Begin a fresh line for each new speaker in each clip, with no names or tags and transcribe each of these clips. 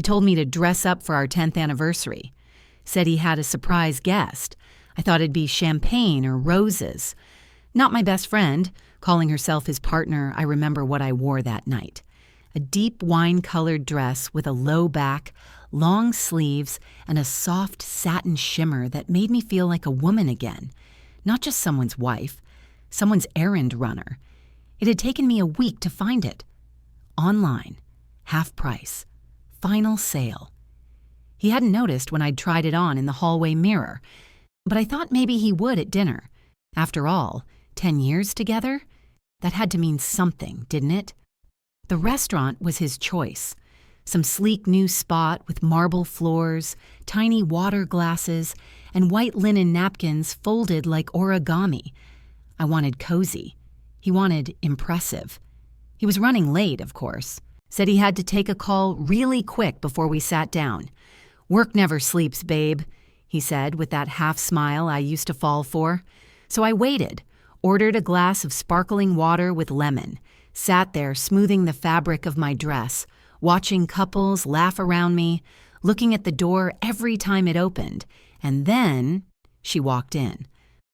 told me to dress up for our 10th anniversary. Said he had a surprise guest. I thought it'd be champagne or roses. Not my best friend. Calling herself his partner, I remember what I wore that night. A deep wine-colored dress with a low back, long sleeves, and a soft satin shimmer that made me feel like a woman again. Not just someone's wife, someone's errand runner. It had taken me a week to find it. Online, half price, final sale. He hadn't noticed when I'd tried it on in the hallway mirror, but I thought maybe he would at dinner. After all, 10 years together? That had to mean something, didn't it? The restaurant was his choice. Some sleek new spot with marble floors, tiny water glasses, and white linen napkins folded like origami. I wanted cozy. He wanted impressive. He was running late, of course. Said he had to take a call really quick before we sat down. "Work never sleeps, babe," he said with that half smile I used to fall for. So I waited, ordered a glass of sparkling water with lemon, sat there smoothing the fabric of my dress, watching couples laugh around me, looking at the door every time it opened, and then she walked in.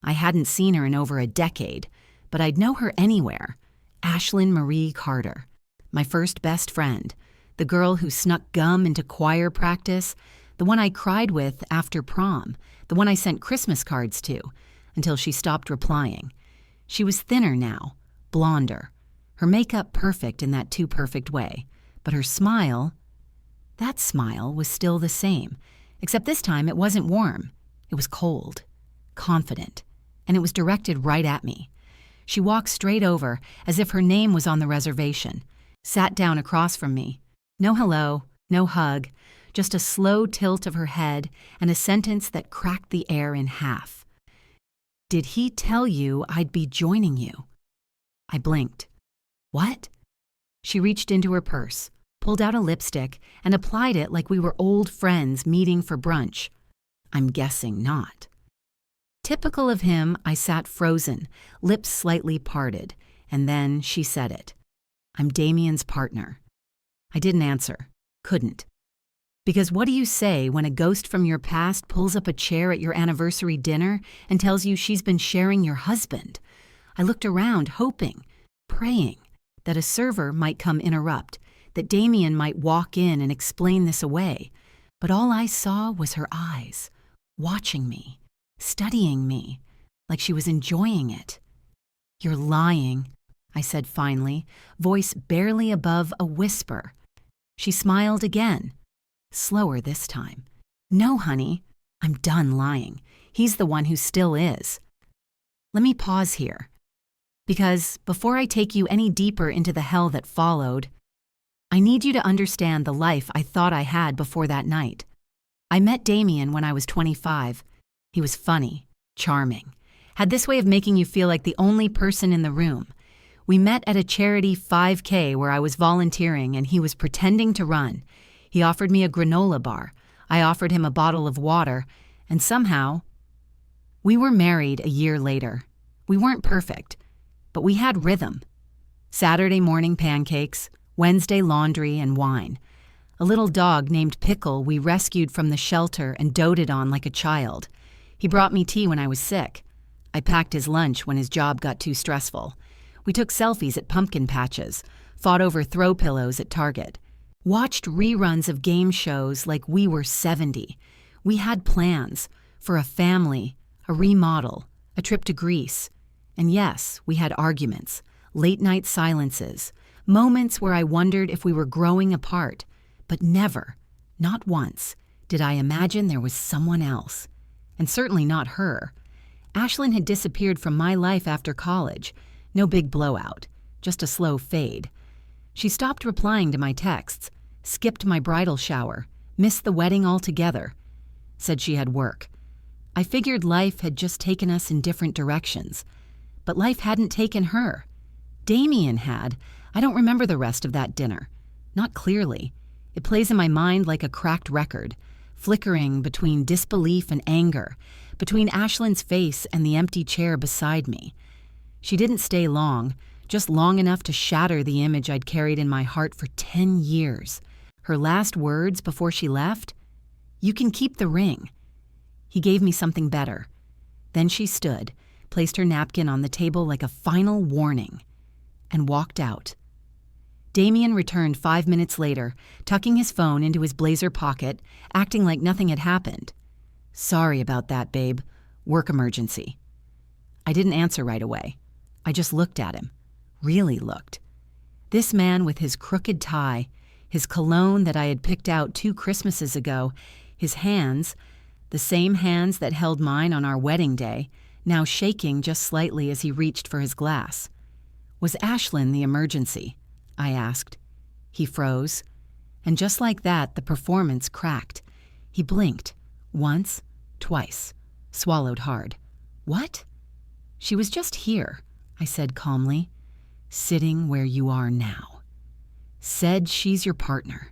I hadn't seen her in over a decade, but I'd know her anywhere. Ashlyn Marie Carter, my first best friend, the girl who snuck gum into choir practice, the one I cried with after prom, the one I sent Christmas cards to, until she stopped replying. She was thinner now, blonder, her makeup perfect in that too perfect way, but her smile, that smile was still the same, except this time it wasn't warm. It was cold, confident, and it was directed right at me. She walked straight over, as if her name was on the reservation, sat down across from me. No hello, no hug, just a slow tilt of her head and a sentence that cracked the air in half. "Did he tell you I'd be joining you?" I blinked. "What?" She reached into her purse, pulled out a lipstick, and applied it like we were old friends meeting for brunch. I'm guessing not. Typical of him, I sat frozen, lips slightly parted, and then she said it. "I'm Damien's partner." I didn't answer. Couldn't. Because what do you say when a ghost from your past pulls up a chair at your anniversary dinner and tells you she's been sharing your husband? I looked around, hoping, praying, that a server might come interrupt, that Damien might walk in and explain this away. But all I saw was her eyes, watching me, studying me, like she was enjoying it. "You're lying," I said finally, voice barely above a whisper. She smiled again, slower this time. "No, honey, I'm done lying. He's the one who still is." Let me pause here, because before I take you any deeper into the hell that followed, I need you to understand the life I thought I had before that night. I met Damien when I was 25. He was funny, charming, had this way of making you feel like the only person in the room. We met at a charity 5K where I was volunteering and he was pretending to run. He offered me a granola bar. I offered him a bottle of water, and somehow, we were married a year later. We weren't perfect, but we had rhythm. Saturday morning pancakes, Wednesday laundry and wine. A little dog named Pickle we rescued from the shelter and doted on like a child. He brought me tea when I was sick. I packed his lunch when his job got too stressful. We took selfies at pumpkin patches, fought over throw pillows at Target, watched reruns of game shows like we were 70. We had plans for a family, a remodel, a trip to Greece. And yes, we had arguments, late-night silences, moments where I wondered if we were growing apart, but never, not once, did I imagine there was someone else. And certainly not her. Ashlyn had disappeared from my life after college. No big blowout, just a slow fade. She stopped replying to my texts, skipped my bridal shower, missed the wedding altogether, said she had work. I figured life had just taken us in different directions, but life hadn't taken her. Damien had. I don't remember the rest of that dinner. Not clearly. It plays in my mind like a cracked record, flickering between disbelief and anger, between Ashlyn's face and the empty chair beside me. She didn't stay long, just long enough to shatter the image I'd carried in my heart for 10 years. Her last words before she left? "You can keep the ring." He gave me something better. Then she stood, placed her napkin on the table like a final warning, and walked out. Damien returned 5 minutes later, tucking his phone into his blazer pocket, acting like nothing had happened. "Sorry about that, babe. Work emergency." I didn't answer right away. I just looked at him. Really looked. This man with his crooked tie, his cologne that I had picked out 2 Christmases ago, his hands, the same hands that held mine on our wedding day, now shaking just slightly as he reached for his glass. "Was Ashlyn the emergency?" I asked. He froze. And just like that, the performance cracked. He blinked. Once, twice. Swallowed hard. "What?" "She was just here," I said calmly. "Sitting where you are now." "Said she's your partner."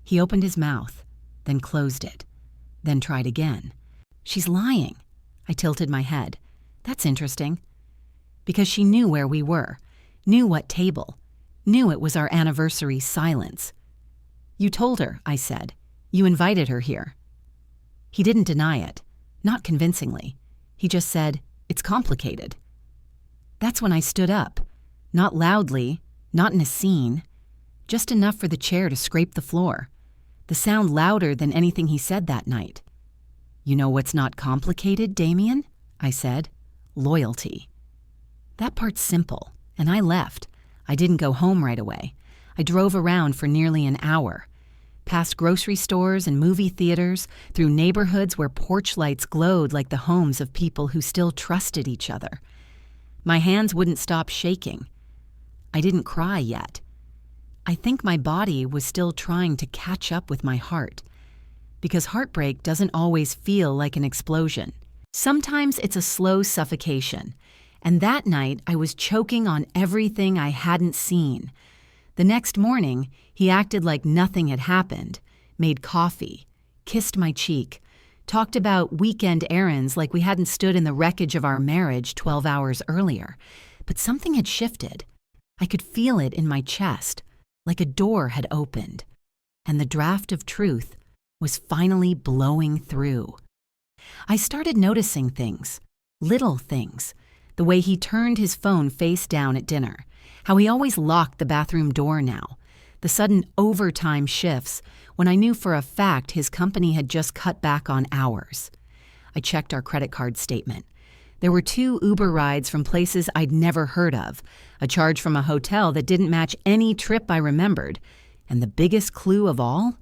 He opened his mouth, then closed it, then tried again. "She's lying." I tilted my head. "That's interesting." Because she knew where we were, knew what table, knew it was our anniversary silence. "You told her," I said. "You invited her here." He didn't deny it, not convincingly. He just said, "It's complicated." That's when I stood up. Not loudly, not in a scene, just enough for the chair to scrape the floor. The sound louder than anything he said that night. "You know what's not complicated, Damien?" I said. "Loyalty." That part's simple, and I left. I didn't go home right away. I drove around for nearly an hour. Past grocery stores and movie theaters, through neighborhoods where porch lights glowed like the homes of people who still trusted each other. My hands wouldn't stop shaking. I didn't cry yet. I think my body was still trying to catch up with my heart. Because heartbreak doesn't always feel like an explosion. Sometimes it's a slow suffocation. And that night, I was choking on everything I hadn't seen. The next morning, he acted like nothing had happened, made coffee, kissed my cheek, talked about weekend errands like we hadn't stood in the wreckage of our marriage 12 hours earlier. But something had shifted. I could feel it in my chest, like a door had opened. And the draft of truth was finally blowing through. I started noticing things, little things. The way he turned his phone face down at dinner, how he always locked the bathroom door now, the sudden overtime shifts when I knew for a fact his company had just cut back on hours. I checked our credit card statement. There were 2 Uber rides from places I'd never heard of, a charge from a hotel that didn't match any trip I remembered, and the biggest clue of all?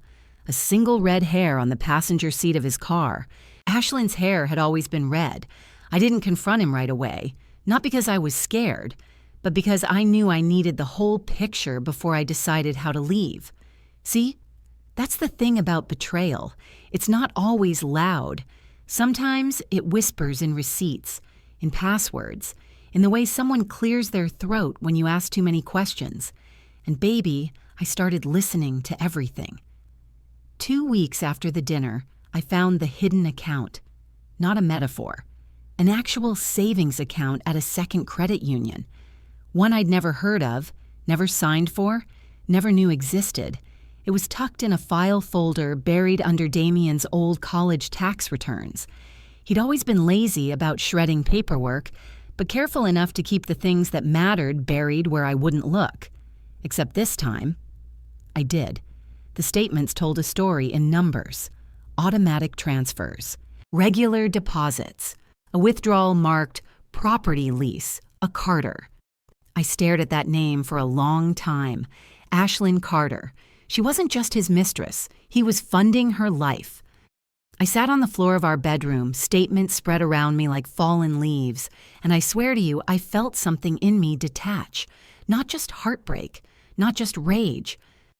A single red hair on the passenger seat of his car. Ashlyn's hair had always been red. I didn't confront him right away, not because I was scared, but because I knew I needed the whole picture before I decided how to leave. See? That's the thing about betrayal. It's not always loud. Sometimes it whispers in receipts, in passwords, in the way someone clears their throat when you ask too many questions. And baby, I started listening to everything. 2 weeks after the dinner, I found the hidden account. Not a metaphor. An actual savings account at a second credit union. One I'd never heard of, never signed for, never knew existed. It was tucked in a file folder buried under Damien's old college tax returns. He'd always been lazy about shredding paperwork, but careful enough to keep the things that mattered buried where I wouldn't look. Except this time, I did. The statements told a story in numbers. Automatic transfers. Regular deposits. A withdrawal marked property lease, a Carter. I stared at that name for a long time. Ashlyn Carter. She wasn't just his mistress. He was funding her life. I sat on the floor of our bedroom, statements spread around me like fallen leaves, and I swear to you, I felt something in me detach. Not just heartbreak, not just rage,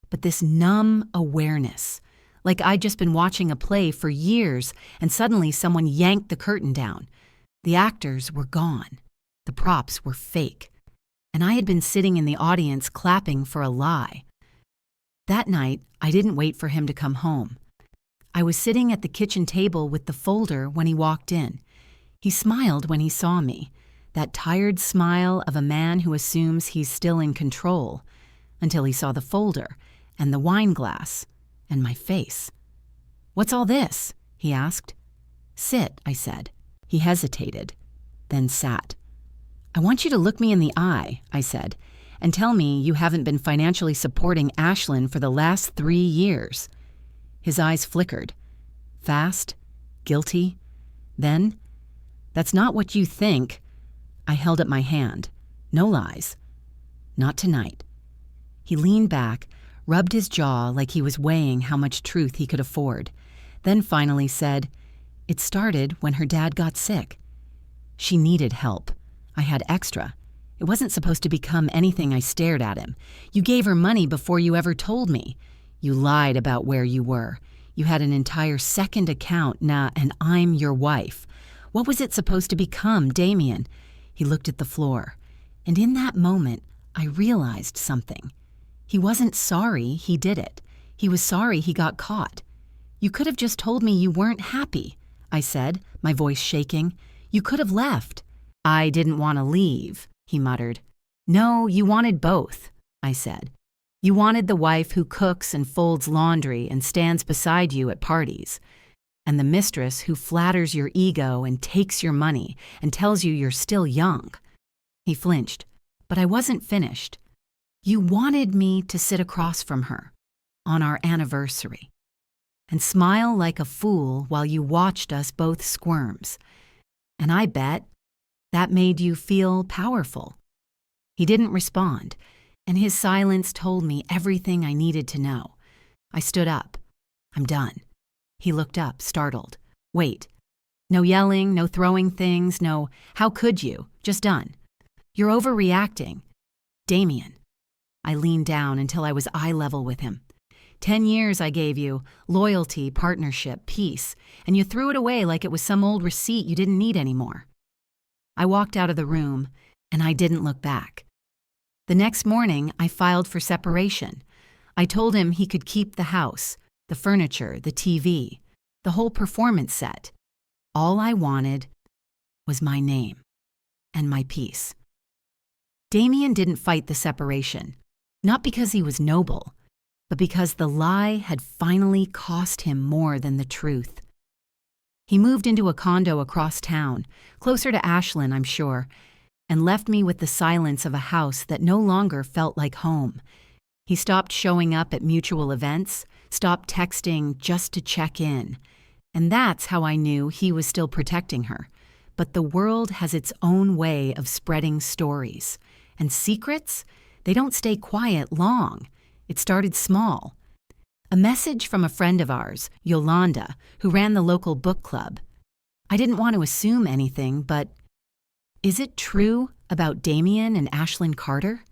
but this numb awareness. Like I'd just been watching a play for years, and suddenly someone yanked the curtain down. The actors were gone. The props were fake. And I had been sitting in the audience clapping for a lie. That night, I didn't wait for him to come home. I was sitting at the kitchen table with the folder when he walked in. He smiled when he saw me, that tired smile of a man who assumes he's still in control, until he saw the folder and the wine glass and my face. "What's all this?" he asked. "Sit," I said. He hesitated, then sat. "I want you to look me in the eye," I said, "and tell me you haven't been financially supporting Ashlyn for the last 3 years." His eyes flickered. Fast, guilty. Then, "That's not what you think." I held up my hand. "No lies. Not tonight." He leaned back, rubbed his jaw like he was weighing how much truth he could afford, then finally said, "It started when her dad got sick. She needed help. I had extra. It wasn't supposed to become anything." I stared at him. "You gave her money before you ever told me. You lied about where you were. You had an entire second account, and I'm your wife. What was it supposed to become, Damien?" He looked at the floor. And in that moment, I realized something. He wasn't sorry he did it. He was sorry he got caught. "You could have just told me you weren't happy," I said, my voice shaking. "You could have left." "I didn't want to leave," he muttered. "No, you wanted both," I said. "You wanted the wife who cooks and folds laundry and stands beside you at parties, and the mistress who flatters your ego and takes your money and tells you you're still young." He flinched, but I wasn't finished. "You wanted me to sit across from her on our anniversary and smile like a fool while you watched us both squirms. And I bet that made you feel powerful." He didn't respond, and his silence told me everything I needed to know. I stood up. "I'm done." He looked up, startled. "Wait. No yelling, no throwing things, no, how could you? Just done. You're overreacting. Damien." I leaned down until I was eye level with him. 10 years I gave you, loyalty, partnership, peace, and you threw it away like it was some old receipt you didn't need anymore. I walked out of the room, and I didn't look back. The next morning, I filed for separation. I told him he could keep the house, the furniture, the TV, the whole performance set. All I wanted was my name and my peace. Damien didn't fight the separation, not because he was noble, but because the lie had finally cost him more than the truth. He moved into a condo across town, closer to Ashlyn, I'm sure, and left me with the silence of a house that no longer felt like home. He stopped showing up at mutual events, stopped texting just to check in. And that's how I knew he was still protecting her. But the world has its own way of spreading stories. And secrets? They don't stay quiet long. It started small. A message from a friend of ours, Yolanda, who ran the local book club. I didn't want to assume anything, but is it true about Damien and Ashlyn Carter?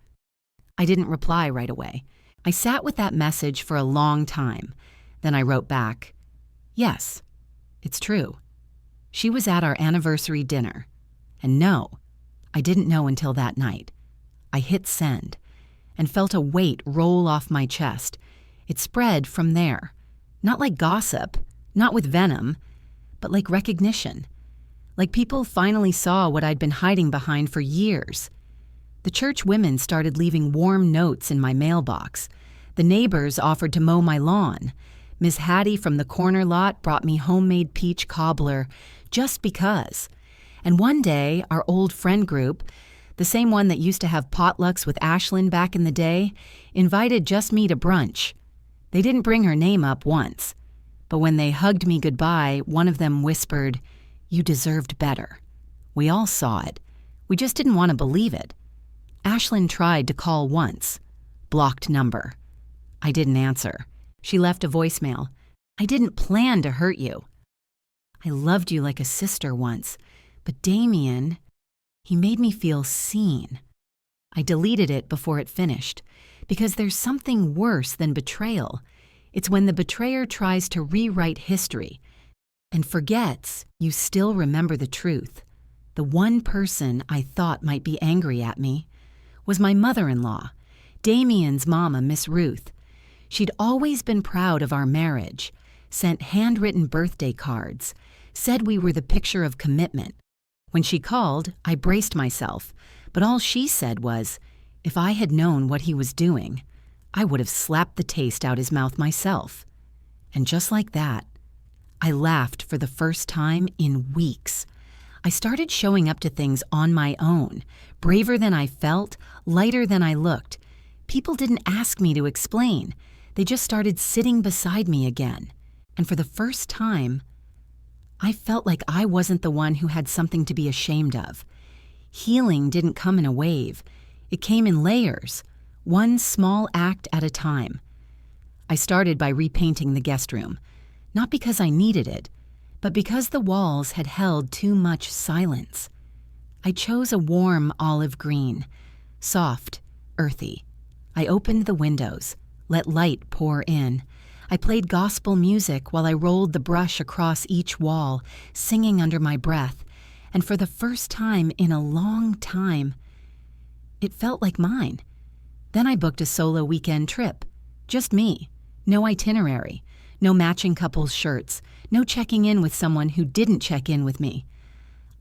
I didn't reply right away. I sat with that message for a long time. Then I wrote back, "Yes, it's true. She was at our anniversary dinner. And no, I didn't know until that night." I hit send and felt a weight roll off my chest. It spread from there. Not like gossip, not with venom, but like recognition. Like people finally saw what I'd been hiding behind for years. The church women started leaving warm notes in my mailbox. The neighbors offered to mow my lawn. Miss Hattie from the corner lot brought me homemade peach cobbler just because. And one day, our old friend group, the same one that used to have potlucks with Ashlyn back in the day, invited just me to brunch. They didn't bring her name up once. But when they hugged me goodbye, one of them whispered, "You deserved better." We all saw it. We just didn't want to believe it. Ashlyn tried to call once. Blocked number. I didn't answer. She left a voicemail. "I didn't plan to hurt you. I loved you like a sister once, but Damien, he made me feel seen." I deleted it before it finished, because there's something worse than betrayal. It's when the betrayer tries to rewrite history and forgets you still remember the truth. The one person I thought might be angry at me was my mother-in-law, Damien's mama, Miss Ruth. She'd always been proud of our marriage, sent handwritten birthday cards, said we were the picture of commitment. When she called, I braced myself, but all she said was, if I had known what he was doing, I would have slapped the taste out his mouth myself. And just like that, I laughed for the first time in weeks. I started showing up to things on my own, braver than I felt, lighter than I looked. People didn't ask me to explain. They just started sitting beside me again. And for the first time, I felt like I wasn't the one who had something to be ashamed of. Healing didn't come in a wave. It came in layers, one small act at a time. I started by repainting the guest room, not because I needed it, but because the walls had held too much silence. I chose a warm olive green, soft, earthy. I opened the windows, let light pour in. I played gospel music while I rolled the brush across each wall, singing under my breath, and for the first time in a long time, it felt like mine. Then I booked a solo weekend trip. Just me. No itinerary. No matching couples' shirts. No checking in with someone who didn't check in with me.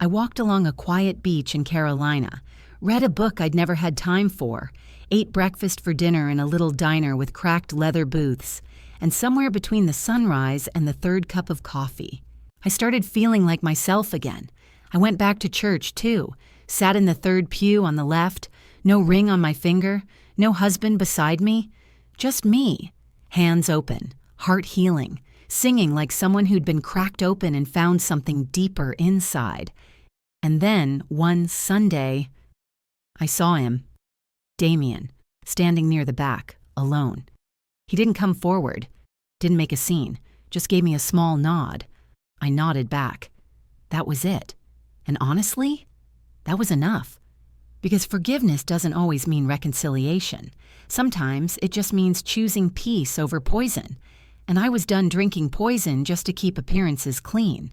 I walked along a quiet beach in Carolina, read a book I'd never had time for, ate breakfast for dinner in a little diner with cracked leather booths, and somewhere between the sunrise and the third cup of coffee, I started feeling like myself again. I went back to church, too, sat in the third pew on the left, no ring on my finger, no husband beside me, just me, hands open, heart healing, singing like someone who'd been cracked open and found something deeper inside. And then, one Sunday, I saw him, Damien, standing near the back, alone. He didn't come forward, didn't make a scene, just gave me a small nod. I nodded back. That was it. And honestly, that was enough. Because forgiveness doesn't always mean reconciliation. Sometimes it just means choosing peace over poison. And I was done drinking poison just to keep appearances clean.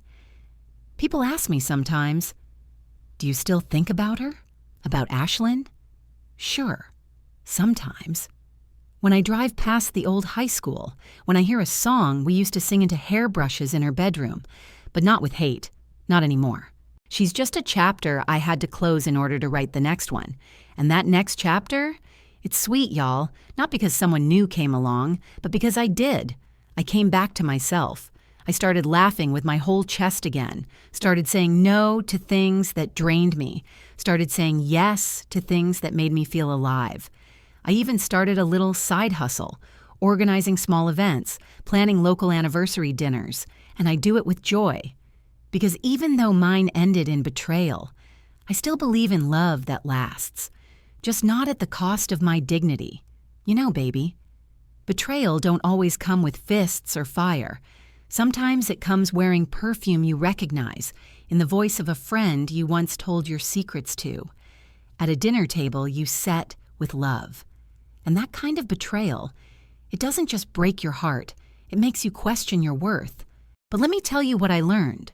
People ask me sometimes, do you still think about her? About Ashlyn? Sure, sometimes. When I drive past the old high school, when I hear a song we used to sing into hairbrushes in her bedroom, but not with hate, not anymore. She's just a chapter I had to close in order to write the next one. And that next chapter, it's sweet, y'all, not because someone new came along, but because I did. I came back to myself. I started laughing with my whole chest again, started saying no to things that drained me, started saying yes to things that made me feel alive. I even started a little side hustle, organizing small events, planning local anniversary dinners, and I do it with joy. Because even though mine ended in betrayal, I still believe in love that lasts, just not at the cost of my dignity. You know, baby, betrayal don't always come with fists or fire. Sometimes it comes wearing perfume you recognize, in the voice of a friend you once told your secrets to, at a dinner table you set with love. And that kind of betrayal, it doesn't just break your heart, it makes you question your worth. But let me tell you what I learned.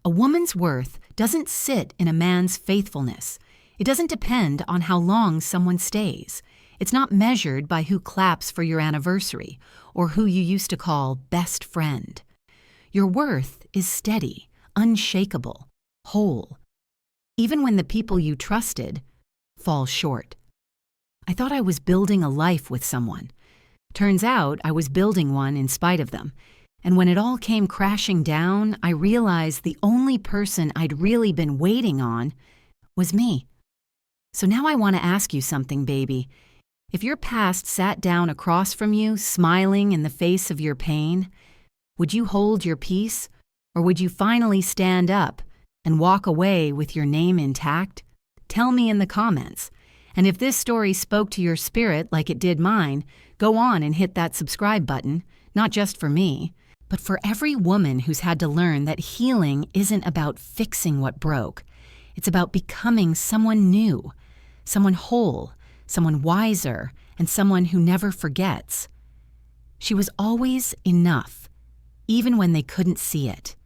A woman's worth doesn't sit in a man's faithfulness. It doesn't depend on how long someone stays. It's not measured by who claps for your anniversary or who you used to call best friend. Your worth is steady, unshakable, whole, even when the people you trusted fall short. I thought I was building a life with someone. Turns out I was building one in spite of them. And when it all came crashing down, I realized the only person I'd really been waiting on was me. So now I want to ask you something, baby. If your past sat down across from you, smiling in the face of your pain, would you hold your peace, or would you finally stand up and walk away with your name intact? Tell me in the comments. And if this story spoke to your spirit like it did mine, go on and hit that subscribe button, not just for me, but for every woman who's had to learn that healing isn't about fixing what broke. It's about becoming someone new, someone whole, someone wiser, and someone who never forgets. She was always enough, even when they couldn't see it.